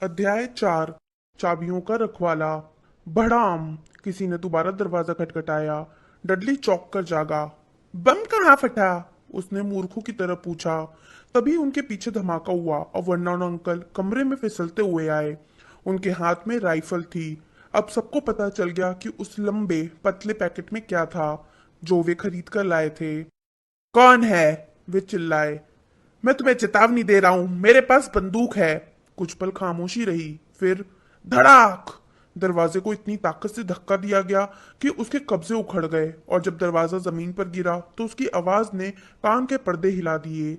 अध्याय 4। चाबियों का रखवाला। भड़ाम। किसी ने दोबारा दरवाजा खटखटाया। डडली चौंक कर जागा। बम कहाँ फटा? उसने मूर्खों की तरह पूछा। तभी उनके पीछे धमाका हुआ और वर्नॉन अंकल कमरे में फिसलते हुए आए। उनके हाथ में राइफल थी। अब सबको पता चल गया कि उस लंबे पतले पैकेट में क्या था जो वे खरीद कर लाए थे। कौन है? वे चिल्लाए। मैं तुम्हें चेतावनी दे रहा हूं, मेरे पास बंदूक है। कुछ पल खामोशी रही, फिर धड़ाक। दरवाजे को इतनी ताकत से धक्का दिया गया कि उसके कब्जे उखड़ गए और जब दरवाजा जमीन पर गिरा तो उसकी आवाज ने कान के पर्दे हिला दिए।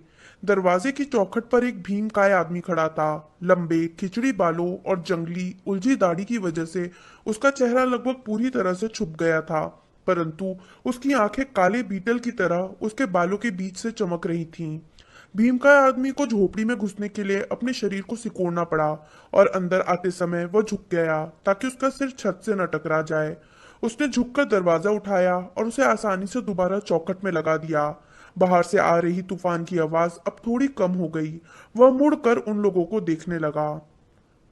दरवाजे की चौखट पर एक भीमकाय आदमी खड़ा था। लंबे खिचड़ी बालों और जंगली उलझी दाढ़ी की वजह से उसका चेहरा लगभग पूरी तरह से छुप गया था, परंतु उसकी आंखें काले बीटल की तरह उसके बालों के बीच से चमक रही थीं। भीमकाय आदमी को झोपड़ी में घुसने के लिए अपने शरीर को सिकोड़ना पड़ा और अंदर आते समय वह झुक गया ताकि उसका सिर छत से न टकरा जाए। उसने झुककर दरवाजा उठाया और उसे आसानी से दोबारा चौखट में लगा दिया। बाहर से आ रही तूफान की आवाज अब थोड़ी कम हो गई। वह मुड़कर उन लोगों को देखने लगा।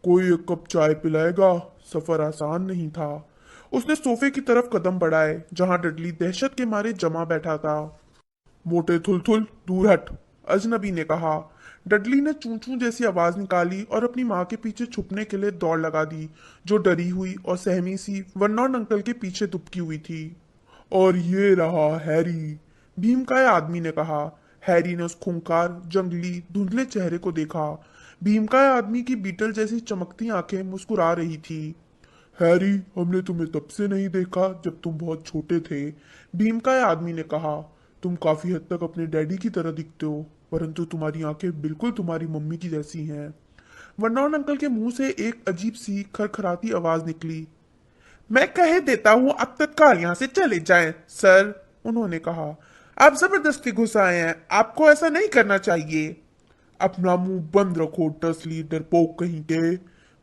कोई एक कप चाय पिलाएगा? सफर आसान नहीं था। उसने सोफे की तरफ कदम बढ़ाए जहां डडली दहशत के मारे जमा बैठा था। मोटे थुलथुल, दूर हट, अजनबी ने कहा। डडली ने चूं चूं जैसी आवाज निकाली और अपनी माँ के पीछे छुपने के लिए दौड़ लगा दी, जो डरी हुई और सहमी सी वर्नॉन अंकल के पीछे दुबकी हुई थी। और ये रहा हैरी, भीमकाय आदमी ने कहा। हैरी ने उस खूंखार जंगली धुंधले चेहरे को देखा। भीमकाय आदमी की बीटल जैसी चमकती आंखें मुस्कुरा रही थी। हैरी, हमने तुम्हें तब से नहीं देखा जब तुम बहुत छोटे थे, भीमकाय आदमी ने कहा। तुम काफी हद तक अपने डैडी की तरह दिखते हो, परंतु तुम्हारी आंखें बिल्कुल तुम्हारी मम्मी की जैसी हैं। वर्नॉन अंकल के मुंह से एक अजीब सी खरखराती आवाज निकली। मैं कह देता हूं अब तत्काल यहाँ से चले जाएं, सर, उन्होंने कहा। आप जबरदस्ती घुस आए हैं, आपको ऐसा नहीं करना चाहिए। अपना मुंह बंद रखो टसली डरपोक कहीं के,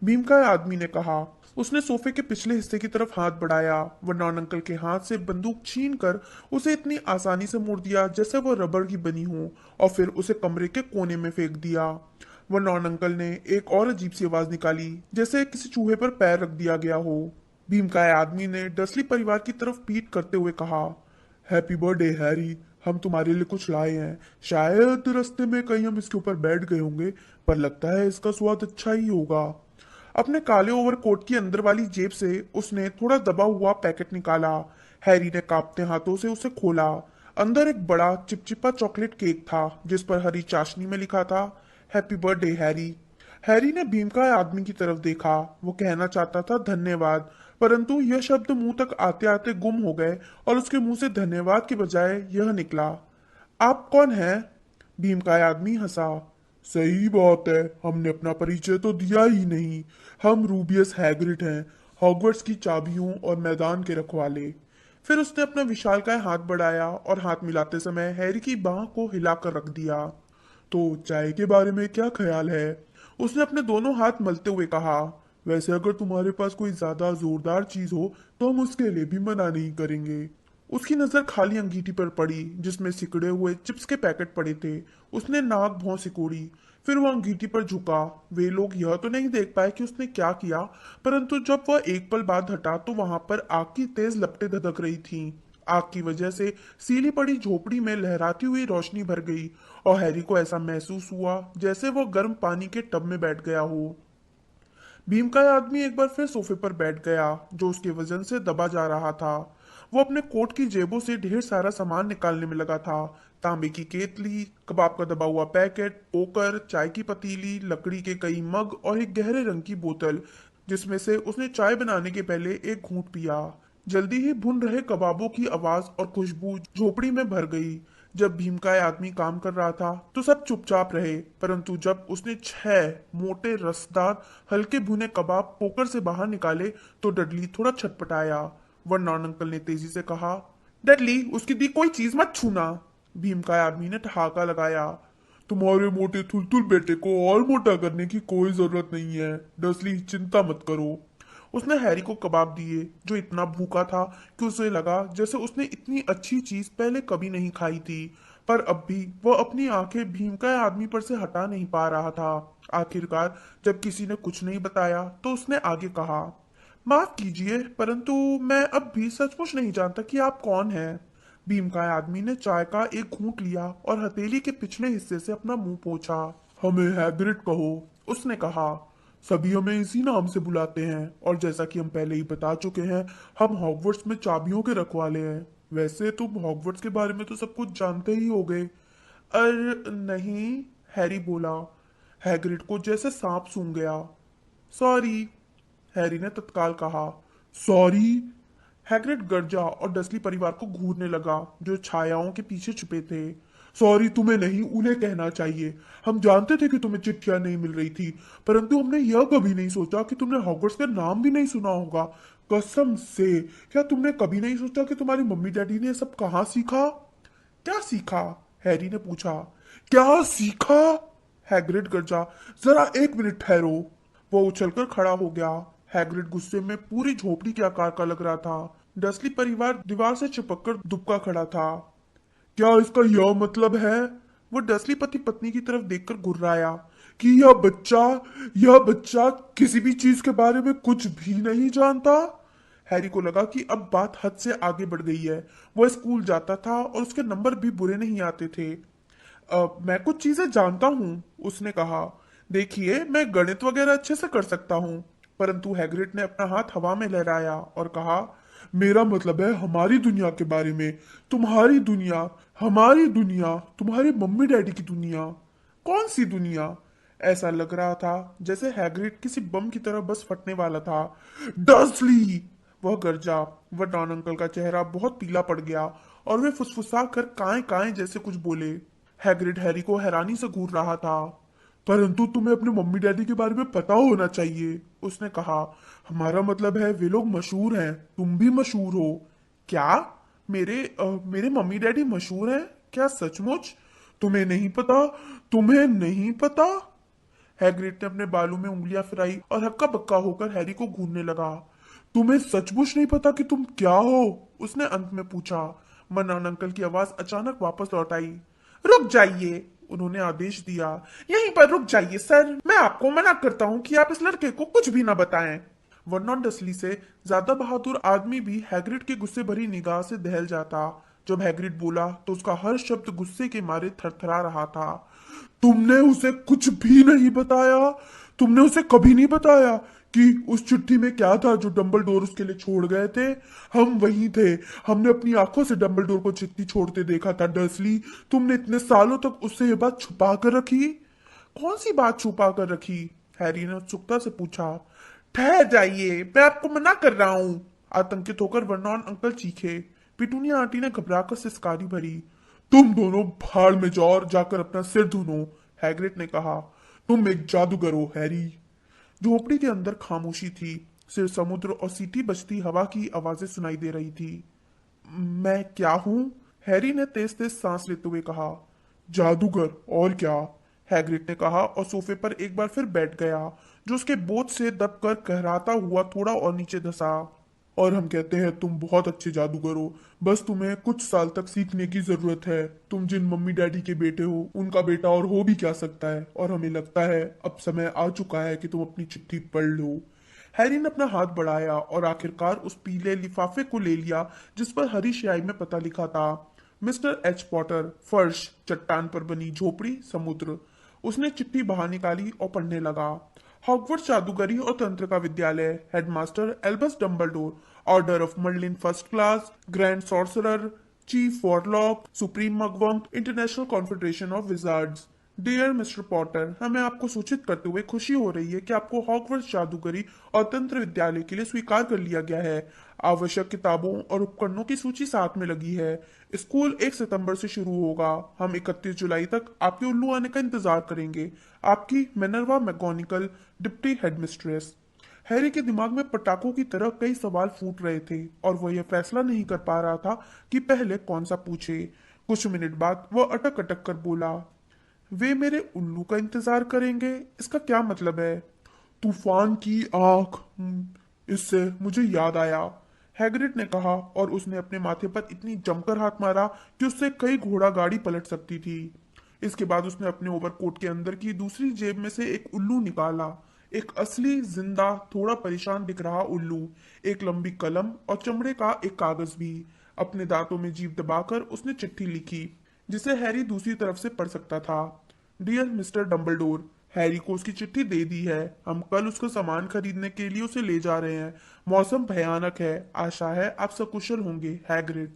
भीमका आदमी ने कहा। उसने सोफे के पिछले हिस्से की तरफ हाथ बढ़ाया। वर्नॉन अंकल के हाथ से बंदूक छीन कर उसे इतनी आसानी से मोड़ दिया जैसे वो रबड़ की बनी हो, और फिर उसे कमरे के कोने में फेंक दिया। वर्नॉन अंकल ने एक और अजीब सी आवाज निकाली, जैसे किसी चूहे पर पैर रख दिया गया हो। भीमकाय आदमी ने डसली परिवार की तरफ पीट करते हुए कहा। हैप्पी बर्थडे हैरी, हम तुम्हारे लिए कुछ लाए हैं। शायद रास्ते में कहीं हम इसके ऊपर बैठ गए होंगे, पर लगता है इसका स्वाद अच्छा ही होगा। अपने काले ओवरकोट की अंदर वाली जेब से उसने थोड़ा दबा हुआ पैकेट निकाला। हैरी ने कांपते हाथों से उसे खोला। अंदर एक बड़ा चिपचिपा चॉकलेट केक था जिस पर हरी चाशनी में लिखा था, हैप्पी बर्थडे हैरी। हैरी ने भीमकाय आदमी की तरफ देखा। वो कहना चाहता था धन्यवाद, परंतु यह शब्द मुंह तक आते आते गुम हो गए और उसके मुंह से धन्यवाद के बजाय यह निकला, आप कौन हैं? भीमकाय आदमी हंसा। सही बात है, हमने अपना परिचय तो दिया ही नहीं। हम रूबियस हैग्रिड हैं, हॉगवर्ट्स की चाबियों और मैदान के रखवाले। फिर उसने अपना विशालकाय हाथ बढ़ाया और हाथ मिलाते समय हैरी की बाह को हिलाकर रख दिया। तो चाय के बारे में क्या ख्याल है? उसने अपने दोनों हाथ मलते हुए कहा। वैसे अगर तुम्हारे पास कोई ज्यादा जोरदार चीज हो तो हम उसके लिए भी मना नहीं करेंगे। उसकी नजर खाली अंगीठी पर पड़ी जिसमें सिकुड़े हुए चिप्स के पैकेट पड़े थे। उसने नाक भौं सिकोड़ी, फिर वह अंगीठी पर झुका। वे लोग यह तो नहीं देख पाए कि उसने क्या किया, परंतु जब वह एक पल बाद हटा तो वहां पर आग की तेज लपटें धधक रही थीं। आग की वजह से सीली पड़ी झोपड़ी में लहराती हुई रोशनी भर गई और हैरी को ऐसा महसूस हुआ जैसे वह गर्म पानी के टब में बैठ गया हो। भीमकाय आदमी एक बार फिर सोफे पर बैठ गया जो उसके वजन से दबा जा रहा था। वो अपने कोट की जेबों से ढेर सारा सामान निकालने में लगा था। तांबे की केतली, कबाब का दबा हुआ पैकेट, पोकर, चाय की पतीली, लकड़ी के कई मग और एक गहरे रंग की बोतल जिसमें से उसने चाय बनाने के पहले एक घूंट पिया। जल्दी ही भुन रहे कबाबों की आवाज और खुशबू झोपड़ी में भर गई। जब भीमकाय आदमी काम कर रहा था तो सब चुपचाप रहे, परंतु जब उसने 6 मोटे रसदार हल्के भुने कबाब पोकर से बाहर निकाले तो डडली थोड़ा छटपटाया। वर्नॉन अंकल ने तेजी से कहा, डडली, उसकी दी कोई चीज मत छूना। भीमकाय आदमी ने ठहाका लगाया। तुम्हारे मोटे थुलथुल बेटे को और मोटा करने की कोई जरूरत नहीं है, डसली, चिंता मत करो। उसने हैरी को कबाब दिए जो इतना भूखा था कि उसे लगा जैसे उसने इतनी अच्छी चीज पहले कभी नहीं खाई थी। पर अब भी वह अपनी आंखें भीमकाय आदमी पर से हटा नहीं पा रहा था। आखिरकार जब किसी ने कुछ नहीं बताया तो उसने आगे कहा, माफ कीजिए परंतु मैं अब भी सचमुच नहीं जानता कि आप कौन हैं। भीमकाय आदमी ने चाय का एक घूंट लिया और हथेली के पिछले हिस्से से अपना मुंह पोंछा। हमें हैग्रिड कहो, उसने कहा। सभी हमें इसी नाम से बुलाते हैं और जैसा कि हम पहले ही बता चुके हैं, हम हॉगवर्ट्स में चाबियों के रखवाले हैं। वैसे तुम हॉगवर्ट्स के बारे में तो सब कुछ जानते ही होगे। अर नहीं, हैरी बोला। हैग्रिड को जैसे सांप सूंघ गया। सॉरी, हैरी ने तत्काल कहा। सॉरी? हैग्रिड गरजा और डसली परिवार को घूरने लगा जो छायाओं के पीछे छुपे थे। सॉरी तुम्हें नहीं, उन्हें कहना चाहिए। हम जानते थे कि तुम्हें चिट्ठियां नहीं मिल रही थी, परंतु हमने यह कभी नहीं सोचा कि तुमने हॉगवर्ट्स का नाम भी नहीं सुना होगा। कसम से, क्या तुमने कभी नहीं सोचा कि तुम्हारी मम्मी डैडी ने ये सब कहाँ सीखा? क्या सीखा? हैरी ने पूछा। क्या सीखा? हैग्रिड गरजा। जरा एक मिनट ठहरो। वो उछलकर खड़ा हो गया। हैग्रिड गुस्से में पूरी झोपड़ी के आकार का लग रहा था। डसली परिवार दीवार से चिपककर दुबका खड़ा था। क्या इसका यह मतलब है? वो डसली पति पत्नी की तरफ देखकर गुर्राया कि यह बच्चा किसी भी चीज के बारे में कुछ भी नहीं जानता। हैरी को लगा कि अब बात हद से आगे बढ़ गई है। वो स्कूल जाता था और उसके नंबर भी बुरे नहीं आते थे। मैं कुछ चीजें जानता हूँ, उसने कहा। देखिए, मैं गणित वगैरह अच्छे से कर सकता हूँ। परंतु हैग्रिड ने अपना हाथ हवा में लहराया और कहा, मेरा मतलब है हमारी दुनिया के बारे में। तुम्हारी दुनिया, हमारी दुनिया, तुम्हारी मम्मी डैडी की दुनिया। कौन सी दुनिया? ऐसा लग रहा था जैसे हैग्रिड किसी बम की तरह बस फटने वाला था। डर्सली! वह गरजा। वह डॉन अंकल का चेहरा बहुत पीला पड़ गया और वे फुसफुसा कर काएं काएं जैसे कुछ बोले। हैग्रिड हैरी को हैरानी से घूर रहा था। परंतु तुम्हें अपने मम्मी डैडी के बारे में पता होना चाहिए, उसने कहा। हमारा मतलब है वे लोग मशहूर हैं, तुम भी मशहूर हो। क्या? मेरे मम्मी डैडी मशहूर हैं? क्या सचमुच? तुम्हें नहीं पता? तुम्हें नहीं पता? हैग्रिड ने अपने बालों में उंगलियां फिराई और हक्का बक्का होकर हैरी को घूरने लगा। तुम्हें सचमुच नहीं पता कि तुम क्या हो? उसने अंत में पूछा। मन्नान अंकल की आवाज अचानक वापस लौट आई। रुक जाइए, उन्होंने आदेश दिया। यहीं पर रुक जाइए सर, मैं आपको मना करता हूँ कि आप इस लड़के को कुछ भी न बताएं। वर्नॉन डसली से ज्यादा बहादुर आदमी भी हैग्रिड की गुस्से भरी निगाह से दहल जाता। जब हैग्रिड बोला तो उसका हर शब्द गुस्से के मारे थरथरा रहा था। तुमने उसे कुछ भी नहीं बताया? तुमने उसे कभी नहीं बताया कि उस चिट्ठी में क्या था जो डंबलडोर उसके लिए छोड़ गए थे? हम वहीं थे। हमने अपनी आंखों से डंबलडोर को चिट्ठी छोड़ते देखा था। डर्सली, तुमने इतने सालों तक उससे ये बात छुपा कर रखी? कौन सी बात छुपा कर रखी? हैरी ने उत्सुकता से पूछा। ठहर जाइए, मैं आपको मना कर रहा हूं। आतंकित होकर वर्नॉन अंकल चीखे। पिटूनिया आंटी ने घबराकर सिसकारी भरी। तुम दोनों भाड़ में जाओ और जाकर अपना सिर धुनो, हैग्रिड ने कहा। तुम एक जादूगर हो, हैरी। झोपड़ी के अंदर खामोशी थी। सिर्फ समुद्र और सीटी बजती हवा की आवाजें सुनाई दे रही थी। मैं क्या हूं? हैरी ने तेज तेज सांस लेते हुए कहा। जादूगर, और क्या? हैग्रिड ने कहा और सोफे पर एक बार फिर बैठ गया, जो उसके बोझ से दबकर कहराता हुआ थोड़ा और नीचे धंसा। और हम कहते हैं तुम बहुत अच्छे जादूगर हो, बस तुम्हें कुछ साल तक सीखने की जरूरत है। तुम जिन मम्मी डैडी के बेटे हो उनका बेटा और हो भी क्या सकता है, और हमें लगता है अब समय आ चुका है कि तुम अपनी चिट्ठी पढ़ लो। हैरी ने अपना हाथ बढ़ाया और आखिरकार उस पीले लिफाफे को ले लिया जिस पर हरी स्याही में पता लिखा था। मिस्टर एच पॉटर, फर्श, चट्टान पर बनी झोपड़ी, समुद्र। उसने चिट्ठी बाहर निकाली और पढ़ने लगा। हॉगवर्ट्स जादूगरी और तंत्र का विद्यालय, headmaster Albus Dumbledore, order of Merlin first class, grand sorcerer, chief warlock, supreme mugwump, international confederation of wizards. Dear mister Potter, हमें आपको सूचित करते हुए खुशी हो रही है कि आपको हॉगवर्ट्स जादूगरी और तंत्र विद्यालय के लिए स्वीकार कर लिया गया है। आवश्यक किताबों और उपकरणों की सूची साथ में लगी है। स्कूल 1 सितंबर से शुरू होगा। हम 31 जुलाई तक आपके उल्लू आने का इंतजार करेंगे। आपकी Minerva McGonagall, deputy headmistress. Harry के दिमाग में पटाखों की तरह कई सवाल फूट रहे थे और वह यह फैसला नहीं कर पा रहा था कि पहले कौन सा पूछे। कुछ मिनट बाद वह अटक अटक कर बोला, वे मेरे उल्लू का इंतजार करेंगे, इसका क्या मतलब है? तूफान की आंख। इससे मुझे याद आया। हैग्रिड ने कहा, और उसने अपने माथे पर इतनी जमकर हाथ मारा कि उससे कई घोड़ा गाड़ी पलट सकती थी। इसके बाद उसने अपने ओवरकोट के अंदर की दूसरी जेब में से एक उल्लू निकाला। एक असली जिंदा थोड़ा परेशान दिख रहा उल्लू, एक लंबी कलम और चमड़े का एक कागज भी। अपने दांतों में जीभ दबाकर उसने चिट्ठी लिखी, जिसे हैरी दूसरी तरफ से पढ़ सकता था। डियर मिस्टर डम्बलडोर, हैरी को उसकी चिट्ठी दे दी है। हम कल उसका सामान खरीदने के लिए उसे ले जा रहे हैं। मौसम भयानक है। आशा है आप सकुशल होंगे, हैग्रिड।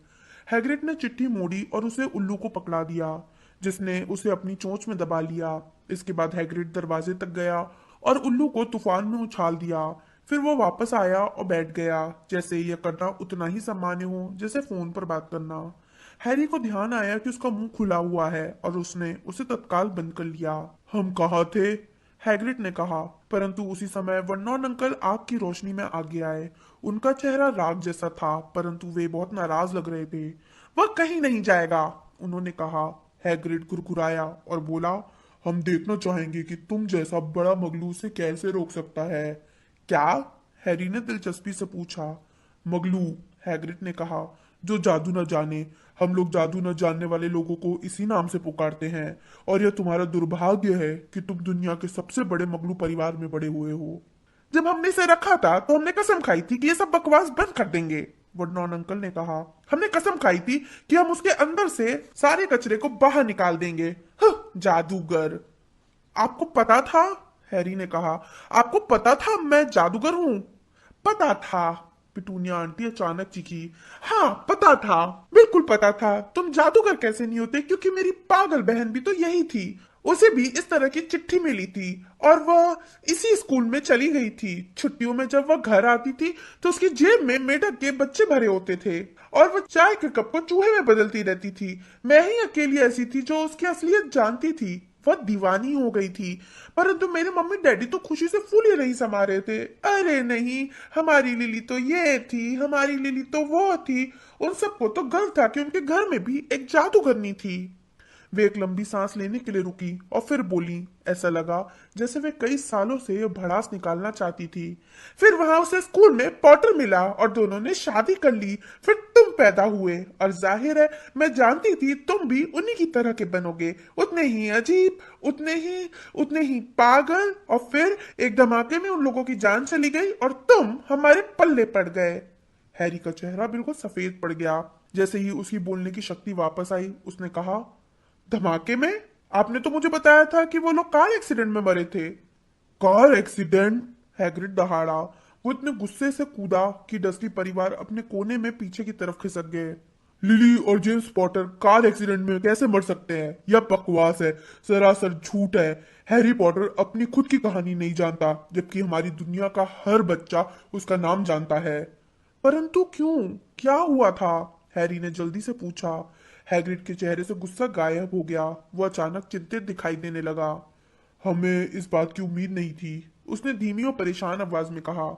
हैग्रिड ने चिट्ठी मोड़ी और उसे उल्लू को पकड़ा दिया, जिसने उसे अपनी चोंच में दबा लिया। इसके बाद हैग्रिड दरवाजे तक गया और उल्लू को तूफान में उछाल दिया। फिर वो वापस आया और बैठ गया, जैसे यह करना उतना ही सामान्य हो जैसे फोन पर बात करना। हैरी को ध्यान आया कि उसका मुंह खुला हुआ है और उसने उसे तत्काल बंद कर लिया। हम कहाँ थे? हैग्रिड ने कहा, परंतु उसी समय वर्नॉन अंकल आग की रोशनी में आगे आए। उनका चेहरा राग जैसा था, परंतु वे बहुत नाराज लग रहे थे। वह कहीं नहीं जाएगा, उन्होंने कहा। हैग्रिड कुरकुराया और बोला, हम देखना चाहेंगे कि तुम जैसा बड़ा मगलू उसे कैसे रोक सकता है। क्या? हैरी ने दिलचस्पी से पूछा। मगलू, हैग्रिड ने कहा, जो जादू न जाने। हम लोग जादू न जानने वाले लोगों को इसी नाम से पुकारते हैं, और यह तुम्हारा दुर्भाग्य है कि तुम दुनिया के सबसे बड़े मगलू परिवार में बड़े हुए हो। जब हमने इसे रखा था तो हमने कसम खाई थी कि ये सब बकवास बंद कर देंगे, वर्नॉन अंकल ने कहा। हमने कसम खाई थी कि हम उसके अंदर से सारे कचरे को बाहर निकाल देंगे। जादूगर! आपको पता था? हैरी ने कहा। आपको पता था मैं जादूगर हूं? पता था, पिटूनिया आंटी अचानक चीखी। हाँ, पता था, बिल्कुल पता था। तुम जादूगर कैसे नहीं होते, क्योंकि मेरी पागल बहन भी तो यही थी। उसे भी इस तरह की चिट्ठी मिली थी और वह इसी स्कूल में चली गई थी। छुट्टियों में जब वह घर आती थी तो उसकी जेब में मेढक के बच्चे भरे होते थे और वह चाय के कप को चूहे में बदलती रहती थी। मैं ही अकेली ऐसी थी जो उसकी असलियत जानती थी। वह दीवानी हो गई थी, परंतु मेरे मम्मी डैडी तो खुशी से फूले नहीं समा रहे थे। अरे नहीं, हमारी लिली तो ये थी, हमारी लिली तो वो थी। उन सबको तो गर्व था कि उनके घर में भी एक जादूगरनी थी। वे एक लंबी सांस लेने के लिए रुकी और फिर बोली। ऐसा लगा जैसे वे कई सालों से यह भड़ास निकालना चाहती थी। फिर वहां उसे स्कूल में पॉटर मिला और दोनों ने शादी कर ली। फिर तुम पैदा हुए और जाहिर है मैं जानती थी तुम भी उन्हीं की तरह के बनोगे, उतने ही अजीब, उतने ही पागल। और फिर एक धमाके में उन लोगों की जान चली गई और तुम हमारे पल्ले पड़ गए। हैरी का चेहरा बिल्कुल सफेद पड़ गया। जैसे ही उसकी बोलने की शक्ति वापस आई, उसने कहा, धमाके में? आपने तो मुझे बताया था कि वो लोग कार एक्सीडेंट में मरे थे। Car accident? हैग्रिड दहाड़ा। वो इतने गुस्से से कूदा कि डस्टी परिवार अपने कोने में पीछे की तरफ खिसक गए। लिली और जेम्स पॉटर कार एक्सीडेंट में कैसे मर सकते हैं? यह बकवास है, सरासर झूठ है। हैरी पॉटर अपनी खुद की कहानी नहीं जानता, जबकि हमारी दुनिया का हर बच्चा उसका नाम जानता है। परंतु क्यों? क्या हुआ था? हैरी ने जल्दी से पूछा। हैग्रिड के चेहरे से गुस्सा गायब हो गया। वो अचानक चिंतित दिखाई देने लगा। हमें इस बात की उम्मीद नहीं थी, उसने धीमी और परेशान आवाज में कहा।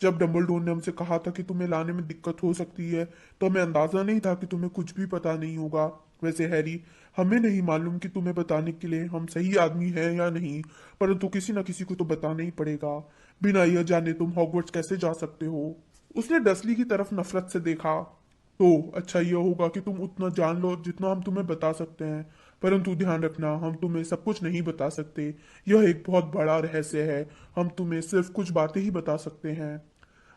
जब डंबलडोर ने हमसे कहा था कि तुम्हें लाने में दिक्कत हो सकती है, तो हमें अंदाजा नहीं था कि तुम्हें कुछ भी पता नहीं होगा। वैसे हैरी, हमें नहीं मालूम कि तुम्हें बताने के लिए हम सही आदमी हैं या नहीं, परंतु किसी न किसी को तो बताना ही पड़ेगा। बिना यह जाने तुम हॉगवर्ट्स कैसे जा सकते हो? उसने डसली की तरफ नफरत से देखा। तो अच्छा यह होगा कि तुम उतना जान लो जितना हम तुम्हें बता सकते हैं, परंतु ध्यान रखना, हम तुम्हें सब कुछ नहीं बता सकते। यह एक बहुत बड़ा रहस्य है। हम तुम्हें सिर्फ कुछ बातें ही बता सकते हैं।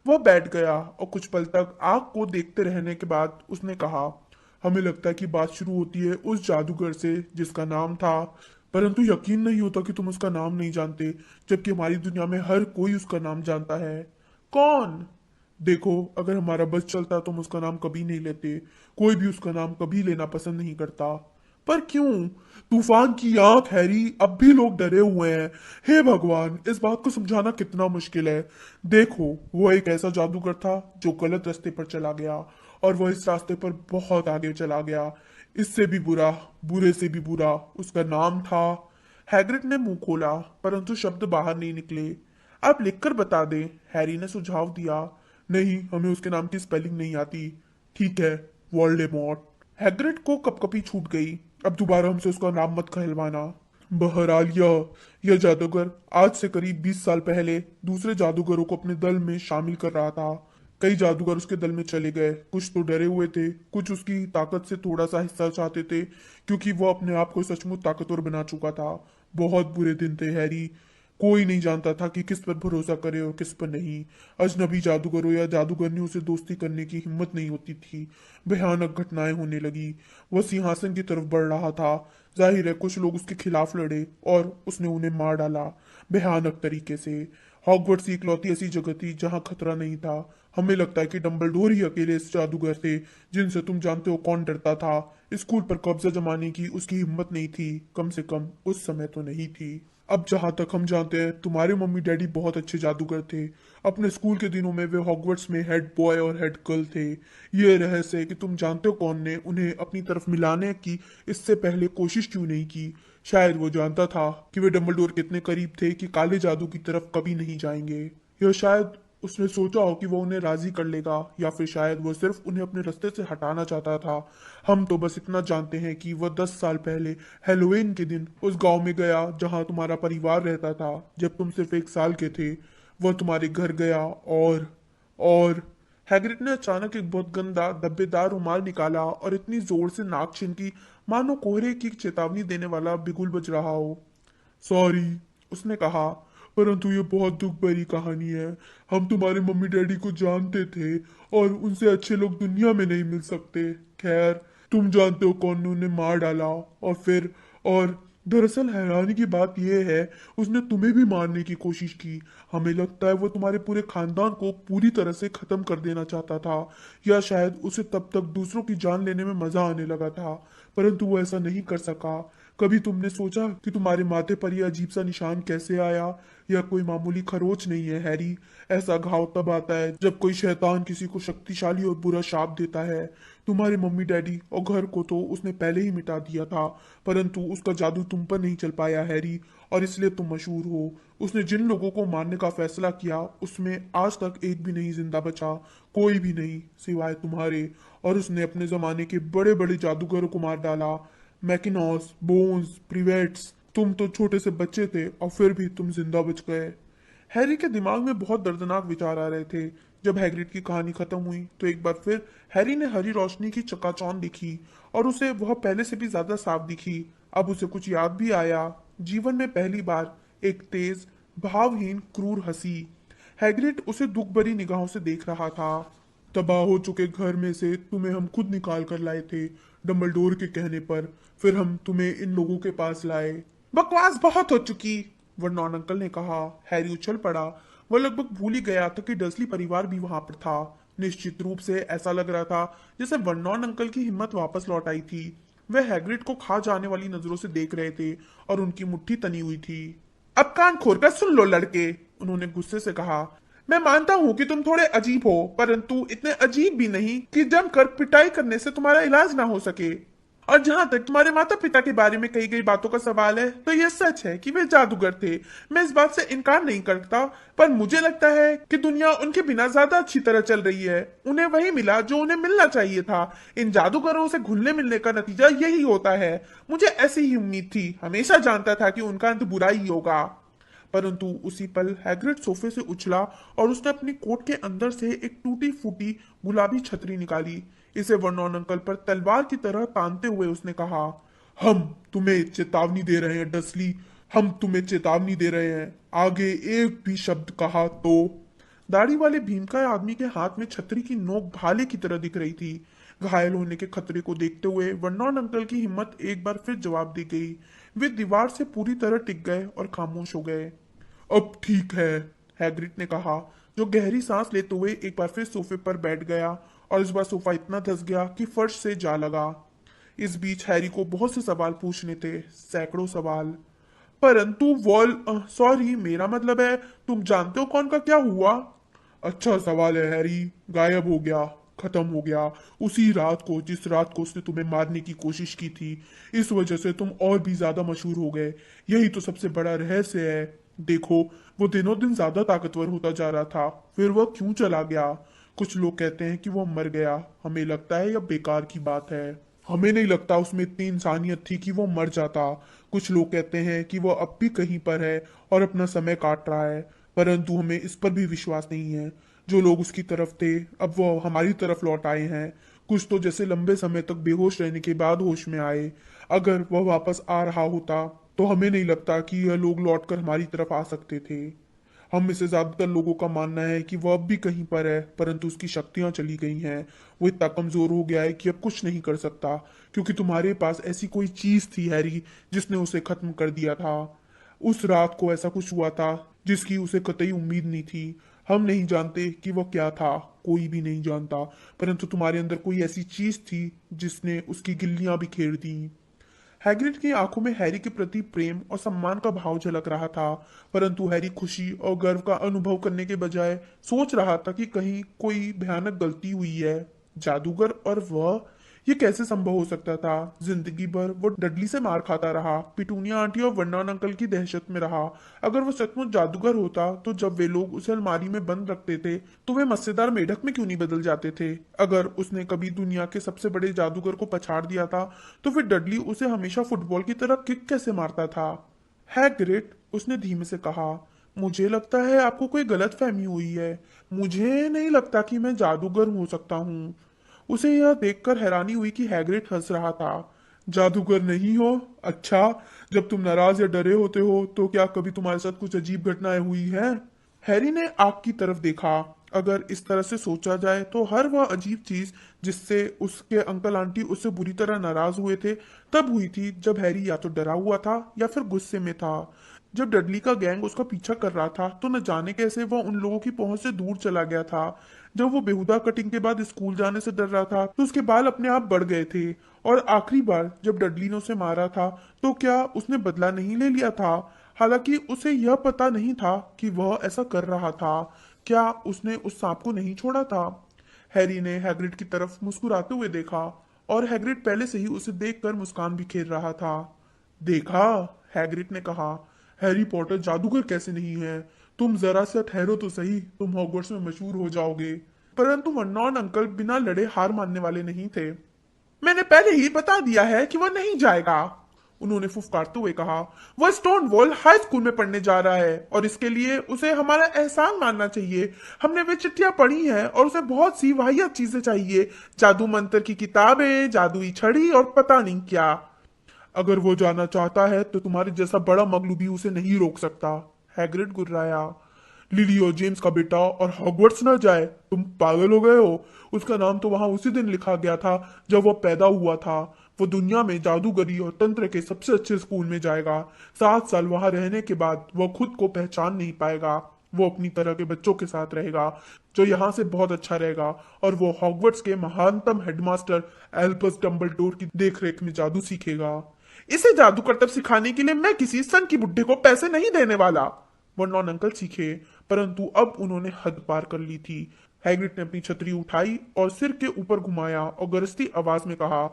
वह बैठ गया और कुछ पल तक आग को देखते रहने के बाद उसने कहा, हमें लगता है कि बात शुरू होती है उस जादूगर से जिसका नाम था, परंतु यकीन नहीं होता कि तुम उसका नाम नहीं जानते, जबकि हमारी दुनिया में हर कोई उसका नाम जानता है। कौन? देखो, अगर हमारा बस चलता तो हम उसका नाम कभी नहीं लेते। कोई भी उसका नाम कभी लेना पसंद नहीं करता। पर क्यों? तूफान की आंख, हैरी, अब भी लोग डरे हुए हैं। हे भगवान, इस बात को समझाना कितना मुश्किल है। देखो, वो एक ऐसा जादूगर था जो गलत रास्ते पर चला गया, और वो इस रास्ते पर बहुत आगे चला गया। इससे भी बुरा, बुरे से भी बुरा, उसका नाम था। हैग्रिड ने मुंह खोला, परंतु शब्द बाहर नहीं निकले। आप लिखकर बता दें, हैरी ने सुझाव दिया। नहीं, हमें उसके नाम की स्पेलिंग नहीं आती। ठीक है, वोल्डेमॉर्ट। हैग्रिड को कपकपी छूट गई। अब दोबारा हमसे उसका नाम मत कहलवाना। बहरहाल यह जादूगर आज से करीब 20 साल पहले दूसरे जादूगरों को अपने दल में शामिल कर रहा था। कई जादूगर उसके दल में चले गए। कुछ तो डरे हुए थे, कुछ उसकी ताकत से थोड़ा सा हिस्सा चाहते थे, क्योंकि वो अपने आप को सचमुच ताकतवर बना चुका था। बहुत बुरे दिन थे हैरी। कोई नहीं जानता था कि किस पर भरोसा करे और किस पर नहीं। अजनबी जादूगरों या जादूगरनियों से दोस्ती करने की हिम्मत नहीं होती थी। भयानक घटनाएं होने लगी। वह सिंहासन की तरफ बढ़ रहा था। जाहिर है कुछ लोग उसके खिलाफ लड़े और उसने उन्हें मार डाला, भयानक तरीके से। हॉगवर्ट्स की इकलौती ऐसी जगह थी जहां खतरा नहीं था। हमें लगता है कि डंबलडोर ही अकेले इस जादूगर थे जिनसे तुम जानते हो कौन डरता था। स्कूल पर कब्जा जमाने की उसकी हिम्मत नहीं थी, कम से कम उस समय तो नहीं थी। अब जहां तक हम जानते हैं तुम्हारे मम्मी डैडी बहुत अच्छे जादूगर थे। अपने स्कूल के दिनों में वे हॉगवर्ट्स में हेड बॉय और हेड गर्ल थे। ये रहस्य है कि तुम जानते हो कौन ने उन्हें अपनी तरफ मिलाने की इससे पहले कोशिश क्यों नहीं की। शायद वो जानता था कि वे डंबलडोर के इतने करीब थे कि काले जादू की तरफ कभी नहीं जाएंगे। या शायद उसने सोचा हो कि वो उन्हें राजी कर लेगा, या फिर शायद वो सिर्फ उन्हें अपने रास्ते से हटाना चाहता था। हम तो बस इतना जानते हैं कि वह 10 साल पहले हेलोवीन के दिन उस गांव में गया जहां तुम्हारा परिवार रहता था। जब तुम सिर्फ 1 साल के थे वह तुम्हारे घर गया और हैग्रिड ने अचानक एक बहुत गंदा धब्बेदार रुमाल निकाला और इतनी जोर से नाक छिनकी मानो कोहरे की चेतावनी देने वाला बिगुल बज रहा हो। सॉरी, उसने कहा, परंतु ये बहुत दुख भरी कहानी है। हम तुम्हारे मम्मी डैडी को जानते थे और उनसे अच्छे लोग दुनिया में नहीं मिल सकते। खैर, तुम जानते हो कौन ने उन्हें मार डाला और दरअसल हैरानी की बात यह है उसने तुम्हें भी मारने की कोशिश की। हमें लगता है वो तुम्हारे पूरे खानदान को पूरी तरह से खत्म कर देना चाहता था, या शायद उसे तब तक दूसरों की जान लेने में मजा आने लगा था, परंतु वो ऐसा नहीं कर सका। कभी तुमने सोचा कि तुम्हारे माथे पर यह अजीब सा निशान कैसे आया? यह कोई मामूली खरोच नहीं है हैरी। ऐसा घाव तब आता है जब कोई शैतान किसी को शक्तिशाली और बुरा शाप देता है। तुम्हारे मम्मी डैडी और घर को तो उसने पहले ही मिटा दिया था, परंतु उसका जादू तुम पर नहीं चल पाया हैरी, और इसलिए तुम मशहूर हो। उसने जिन लोगों को मारने का फैसला किया उसमें आज तक एक भी नहीं जिंदा बचा, कोई भी नहीं सिवाय तुम्हारे। और उसने अपने जमाने के बड़े बड़े जादूगरों को मार डाला। मैकिनॉस, बोन्स, प्रिवेट्स। तुम तो छोटे से बच्चे थे और फिर भी तुम जिंदा बच गए। हैरी के दिमाग में बहुत दर्दनाक विचार आ रहे थे। जब हैग्रिड की कहानी खत्म हुई तो एक बार फिर हैरी ने हरी रोशनी की चकाचौंध दिखी और उसे वह पहले से भी ज्यादा साफ दिखी। अब उसे कुछ याद भी आया। जीवन में पहली बार एक तेज, भावहीन, क्रूर हंसी। हैग्रिड उसे दुख भरी निगाहों से देख रहा था। तबाह हो चुके घर में से तुम्हें हम खुद निकाल कर लाए थे, डंबलडोर के कहने पर। फिर हम तुम्हें इन लोगों के पास लाए। बकवास बहुत हो चुकी, वर्नॉन अंकल ने कहा। हैरी उछल पड़ा। वह लगभग भूल ही गया था कि डर्सली परिवार भी वहां पर था। निश्चित रूप से ऐसा लग रहा था जैसे वर्नॉन अंकल की हिम्मत वापस लौट आई थी। वे हैग्रिड को खा जाने वाली नजरों से देख रहे थे और उनकी मुट्ठी तनी हुई थी। अब कान खोलकर सुन लो लड़के, उन्होंने गुस्से से कहा। मैं मानता हूं कि तुम थोड़े अजीब हो, परंतु इतने अजीब भी नहीं कि जमकर पिटाई करने से तुम्हारा इलाज ना हो सके। और जहां तक तुम्हारे माता पिता के बारे में कही गई बातों का सवाल है, तो यह सच है कि वे जादूगर थे। मैं इस बात से इनकार नहीं करता, पर मुझे लगता है कि दुनिया उनके बिना ज्यादा अच्छी तरह चल रही है। उन्हें वही मिला जो उन्हें मिलना चाहिए था। इन जादूगरों से घुलने मिलने का नतीजा यही होता है। मुझे ऐसी ही उम्मीद थी। हमेशा जानता था कि उनका अंत बुरा ही होगा। परंतु उसी पल हैग्रिड सोफे से उछला और उसने अपनी कोट के अंदर से एक टूटी फूटी गुलाबी छतरी निकाली। इसे वर्नॉन अंकल पर तलवार की तरह तानते हुए उसने कहा, हम तुम्हें चेतावनी दे रहे हैं डसली, हम तुम्हें चेतावनी दे रहे हैं। आगे एक भी शब्द कहा तो। दाढ़ी वाले भीमकाय आदमी के हाथ में छतरी की नोक भाले की तरह दिख रही थी। घायल होने के खतरे को देखते हुए वर्नॉन अंकल की हिम्मत एक बार फिर जवाब दी गई। वे दीवार से पूरी तरह टिक गए और खामोश हो गए। अब ठीक है, हैग्रिड ने कहा, जो गहरी सांस लेते हुए एक बार फिर सोफे पर बैठ गया, और इस बार सोफा इतना धस गया कि फर्श से जा लगा। इस बीच हैरी को बहुत से सवाल पूछने थे, सैकड़ों सवाल। परंतु सॉरी, मेरा मतलब है तुम जानते हो कौन का क्या हुआ? अच्छा सवाल है हैरी। गायब हो गया, खत्म हो गया उसी रात को जिस रात को उसने तुम्हें मारने की कोशिश की थी। इस वजह से तुम और भी ज्यादा मशहूर हो गए। यही तो सबसे बड़ा रहस्य है। देखो, वो दिनों दिन ज्यादा ताकतवर होता जा रहा था, फिर वह क्यों चला गया? कुछ लोग कहते हैं कि वो मर गया। हमें लगता है यह बेकार की बात है। हमें नहीं लगता उसमें इतनी इंसानियत थी कि वो मर जाता। कुछ लोग कहते हैं कि वो अब भी कहीं पर है और अपना समय काट रहा है, परंतु हमें इस पर भी विश्वास नहीं है। जो लोग उसकी तरफ थे अब वो हमारी तरफ लौट आए हैं। कुछ तो जैसे लंबे समय तक बेहोश रहने के बाद होश में आए। अगर वह वापस आ रहा होता तो हमें नहीं लगता कि यह लोग लौटकर हमारी तरफ आ सकते थे। हम में से ज्यादातर लोगों का मानना है कि वह अब भी कहीं पर है, परंतु उसकी शक्तियां चली गई हैं। वो इतना कमजोर हो गया है कि अब कुछ नहीं कर सकता, क्योंकि तुम्हारे पास ऐसी कोई चीज थी हैरी जिसने उसे खत्म कर दिया था। उस रात को ऐसा कुछ हुआ था जिसकी उसे कतई उम्मीद नहीं थी। हम नहीं जानते कि वो क्या था, कोई भी नहीं जानता, परंतु तुम्हारे अंदर कोई ऐसी चीज थी जिसने उसकी गिल्लियां बिखेर दी। हैग्रिड की आंखों में हैरी के प्रति प्रेम और सम्मान का भाव झलक रहा था, परंतु हैरी खुशी और गर्व का अनुभव करने के बजाय सोच रहा था कि कहीं कोई भयानक गलती हुई है। जादूगर और वह, ये कैसे संभव हो सकता था? जिंदगी भर वो डडली से मार खाता रहा, पिटूनिया आंटी और वर्नॉन अंकल की दहशत में रहा। अगर वो सचमुच जादूगर होता तो जब वे लोग उसे अलमारी में बंद रखते थे तो वे मस्सेदार मेढक में क्यों नहीं बदल जाते थे? अगर उसने कभी दुनिया के सबसे बड़े जादूगर को पछाड़ दिया था तो फिर डडली उसे हमेशा फुटबॉल की तरह किक कैसे मारता था? हैग्रिड, उसने धीमे से कहा, मुझे लगता है आपको कोई गलत फहमी हुई है। मुझे नहीं लगता कि मैं जादूगर हो सकता हूँ। उसे यह देखकर हैरानी हुई कि हैग्रिड हंस रहा था। जादूगर नहीं हो? अच्छा, जब तुम नाराज या डरे होते हो तो क्या कभी तुम्हारे साथ कुछ अजीब घटनाएं हुई हैं? हैरी ने आग की तरफ देखा। अगर इस तरह से सोचा जाए तो हर वह अजीब चीज जिससे उसके अंकल आंटी उससे बुरी तरह नाराज हुए थे तब हुई थी जब हैरी या तो डरा हुआ था या फिर गुस्से में था। जब डडली का गैंग उसका पीछा कर रहा था तो न जाने कैसे वह उन लोगों की पहुंच से दूर चला गया था। जब वो बेहुदा कटिंग के बाद स्कूल जाने से डर रहा था तो उसके बाल अपने आप बढ़ गए थे। और आखिरी बार जब डडली ने उसे मारा था तो क्या उसने बदला नहीं ले लिया था? हालांकि उसे यह पता नहीं था कि वह ऐसा कर रहा था। क्या उसने उस सांप को नहीं छोड़ा था? हैरी ने हैग्रिड की तरफ मुस्कुराते हुए देखा, और हैग्रिड पहले से ही उसे देखकर मुस्कान बिखेर रहा था। देखा, हैग्रिड ने कहा, हैरी पॉटर जादूगर कैसे नहीं है? तुम जरा सा ठहरो तो सही, तुम हॉगवर्ट्स में मशहूर हो जाओगे। परंतु वर्नॉन अंकल बिना लड़े हार मानने वाले नहीं थे। मैंने पहले ही बता दिया है कि वह नहीं जाएगा, उन्होंने फुफकारते हुए कहा। वह स्टोन वॉल हाई स्कूल में पढ़ने जा रहा है और इसके लिए उसे हमारा एहसान मानना चाहिए। हमने वे चिट्ठियां पढ़ी हैं और उसे बहुत सी वाहियात चीजें चाहिए, जादू मंत्र की किताबें, जादुई छड़ी और पता नहीं क्या। अगर वो जाना चाहता है तो तुम्हारे जैसा बड़ा मगलू भी उसे नहीं रोक सकता, हैग्रिड गुर्राया। लिली और जेम्स का बेटा और हॉगवर्ट्स ना जाए? तुम पागल हो गए हो? उसका नाम तो वहां उसी दिन लिखा गया था जब वो पैदा हुआ था। वो दुनिया में जादूगरी और तंत्र के सबसे अच्छे स्कूल में जाएगा। 7 साल वहां रहने के बाद वो खुद को पहचान नहीं पाएगा। वो अपनी तरह के बच्चों के साथ रहेगा जो यहाँ से बहुत अच्छा रहेगा, और वो हॉगवर्ट्स के महानतम हेडमास्टर एल्बस डम्बलडोर की देखरेख में जादू सीखेगा। इसे जादू करतब सिखाने के लिए मैं किसी सन की बुड्ढे को पैसे नहीं देने वाला, वर्नॉन अंकल सीखे। परंतु अब उन्होंने हद पार कर ली थी। हैग्रिड ने अपनी छतरी उठाई और सिर के ऊपर घुमाया और गरजती आवाज में कहा,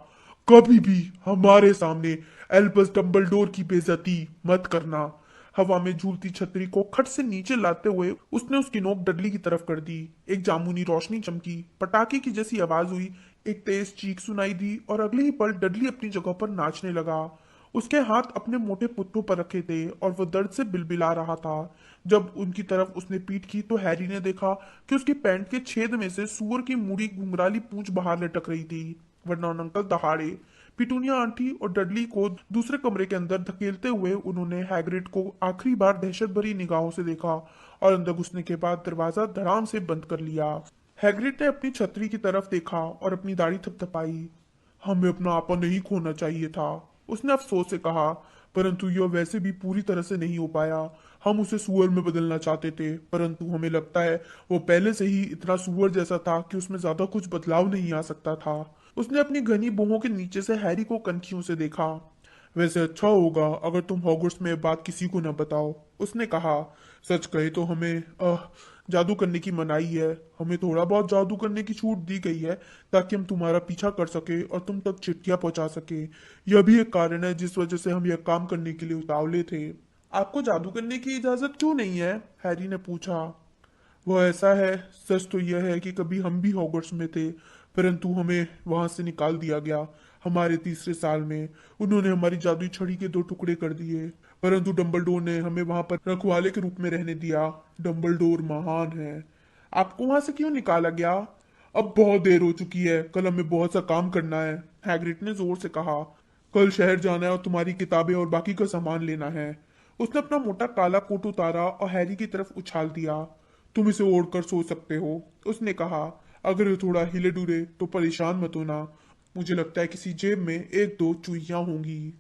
कभी भी हमारे सामने एल्बस डम्बलडोर की बेइज्जती मत करना। हवा में झूलती छतरी को खट से नीचे लाते हुए उसने उसकी नोक डडली की तरफ कर दी। एक जामुनी रोशनी चमकी, पटाखे की जैसी आवाज हुई, एक तेज चीख सुनाई दी और अगले ही पल डडली अपनी जगह पर नाचने लगा। उसके हाथ अपने मोटे पुत्तों पर रखे थे और वो दर्द से बिलबिला रहा था। जब उनकी तरफ उसने पीठ की तो हैरी ने देखा कि उसकी पैंट के छेद में से सूअर की मुड़ी घुंघराली पूंछ बाहर लटक रही थी। वर्नॉन अंकल दहाड़े। पिटूनिया आंटी और डडली को दूसरे कमरे के अंदर धकेलते हुए उन्होंने हैग्रिड को आखिरी बार दहशत भरी निगाहों से देखा और अंदर घुसने के बाद दरवाजा धड़ाम से बंद कर लिया। हैग्रिड ने अपनी छतरी की तरफ देखा और अपनी दाढ़ी थपथपाई। हमें अपना आपा नहीं खोना चाहिए था, उसने अफसोस से कहा, परंतु यह वैसे भी पूरी तरह से नहीं हो पाया। हम उसे सुअर में बदलना चाहते थे, परंतु हमें लगता है वो पहले से ही इतना सुअर जैसा था कि उसमें ज्यादा कुछ बदलाव नहीं आ सकता था। उसने अपनी घनी बाहों के नीचे से हैरी को कनखियों से देखा। वैसे अच्छा होगा अगर तुम हॉगवर्ट्स में ये बात किसी को न बताओ, उसने कहा। सच कहे तो हमें जादू करने की मनाही है। हमें थोड़ा बहुत जादू करने की छूट दी गई है ताकि हम तुम्हारा पीछा कर सके और तुम तक चिट्ठियां पहुंचा सके। यह भी एक कारण है जिस वजह से हम यह काम करने के लिए उतावले थे। आपको जादू करने की इजाजत क्यों नहीं है? हैरी ने पूछा। वह ऐसा है, सच तो यह है कि कभी हम भी हॉगवर्ट्स में थे, परंतु हमें वहां से निकाल दिया गया। हमारे तीसरे साल में उन्होंने हमारी जादुई छड़ी के 2 टुकड़े कर दिए, परंतु डंबलडोर ने हमें वहां पर रखवाले के रूप में रहने दिया। डंबलडोर महान है। आपको वहां से क्यों निकाला गया? अब बहुत देर हो चुकी है, कल हमें बहुत सा काम करना है, हैग्रिड ने जोर से कहा। कल शहर जाना है और तुम्हारी किताबें और बाकी का सामान लेना है। उसने अपना मोटा काला कोट उतारा और हैरी की तरफ उछाल दिया। तुम इसे ओढ़कर सो सकते हो, उसने कहा। अगर ये थोड़ा हिले डुले तो परेशान मत होना। मुझे लगता है किसी जेब में एक दो चुईयां होंगी।